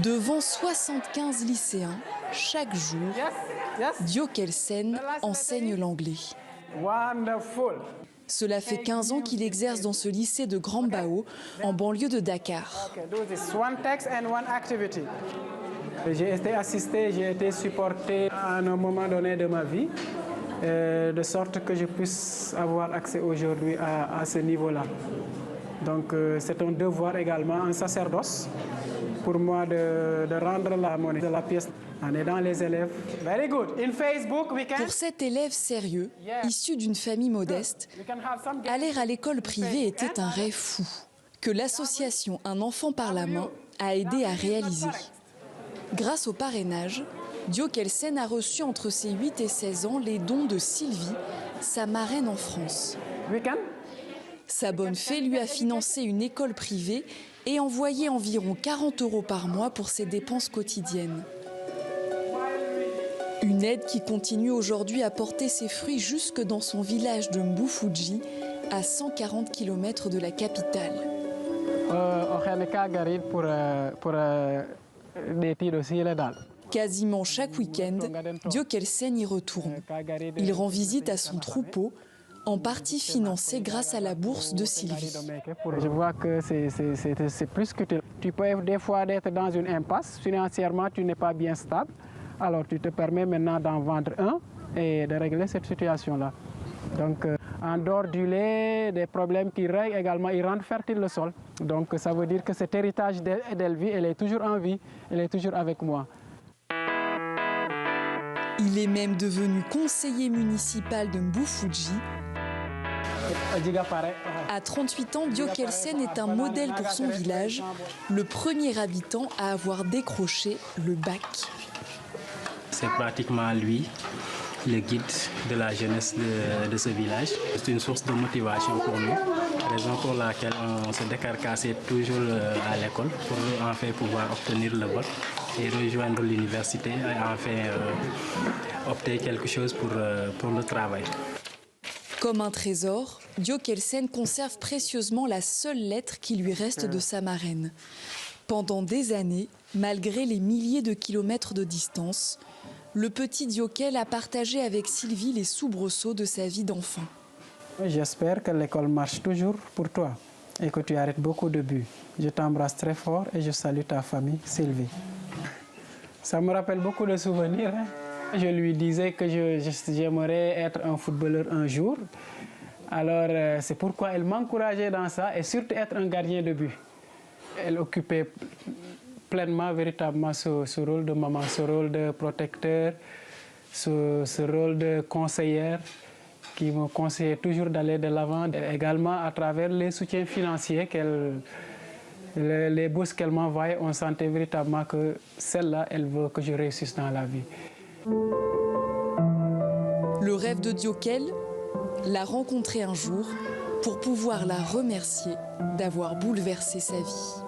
Devant 75 lycéens, chaque jour, Diokelsen enseigne l'anglais. Cela fait 15 ans qu'il exerce dans ce lycée de Grand-Bao, en banlieue de Dakar. J'ai été assisté, j'ai été supporté à un moment donné de ma vie, de sorte que je puisse avoir accès aujourd'hui à ce niveau-là. Donc c'est un devoir également, un sacerdoce, pour moi de rendre la monnaie de la pièce en aidant les élèves. Very good. In Facebook, we can... Pour cet élève sérieux, issu d'une famille modeste, aller à l'école privée était un rêve fou, que l'association Un enfant par la main a aidé à réaliser. Grâce au parrainage, Diokelsen a reçu entre ses 8 et 16 ans les dons de Sylvie, sa marraine en France. Sa bonne fée lui a financé une école privée et envoyé environ 40 € par mois pour ses dépenses quotidiennes. Une aide qui continue aujourd'hui à porter ses fruits jusque dans son village de Mbufuji, à 140 km de la capitale. Quasiment chaque week-end, Diokelsen y retourne. Il rend visite à son troupeau, en partie financé grâce à la bourse de Sylvie. Je vois que c'est plus que tu peux des fois être dans une impasse, financièrement tu n'es pas bien stable, alors tu te permets maintenant d'en vendre un et de régler cette situation-là. Donc en dehors du lait, des problèmes qui règlent également, ils rendent fertile le sol. Donc ça veut dire que cet héritage d'Elvie, elle est toujours en vie, elle est toujours avec moi. Il est même devenu conseiller municipal de Mbufuji. À 38 ans, Diokelsen est un modèle pour son village, le premier habitant à avoir décroché le bac. C'est pratiquement lui, le guide de la jeunesse de ce village. C'est une source de motivation pour nous, raison pour laquelle on se décarcassait toujours à l'école pour enfin pouvoir obtenir le bac et rejoindre l'université et enfin opter quelque chose pour le travail. Comme un trésor, Diokelsen conserve précieusement la seule lettre qui lui reste de sa marraine. Pendant des années, malgré les milliers de kilomètres de distance, le petit Diokel a partagé avec Sylvie les soubresauts de sa vie d'enfant. J'espère que l'école marche toujours pour toi et que tu arrêtes beaucoup de buts. Je t'embrasse très fort et je salue ta famille, Sylvie. Ça me rappelle beaucoup de souvenirs. Je lui disais que j'aimerais être un footballeur un jour. Alors c'est pourquoi elle m'encourageait dans ça et surtout être un gardien de but. Elle occupait pleinement, véritablement ce rôle de maman, ce rôle de protecteur, ce rôle de conseillère qui me conseillait toujours d'aller de l'avant. Également à travers les soutiens financiers, les bourses qu'elle m'envoyait, on sentait véritablement que celle-là, elle veut que je réussisse dans la vie. Le rêve de Diokel, la rencontrer un jour pour pouvoir la remercier d'avoir bouleversé sa vie.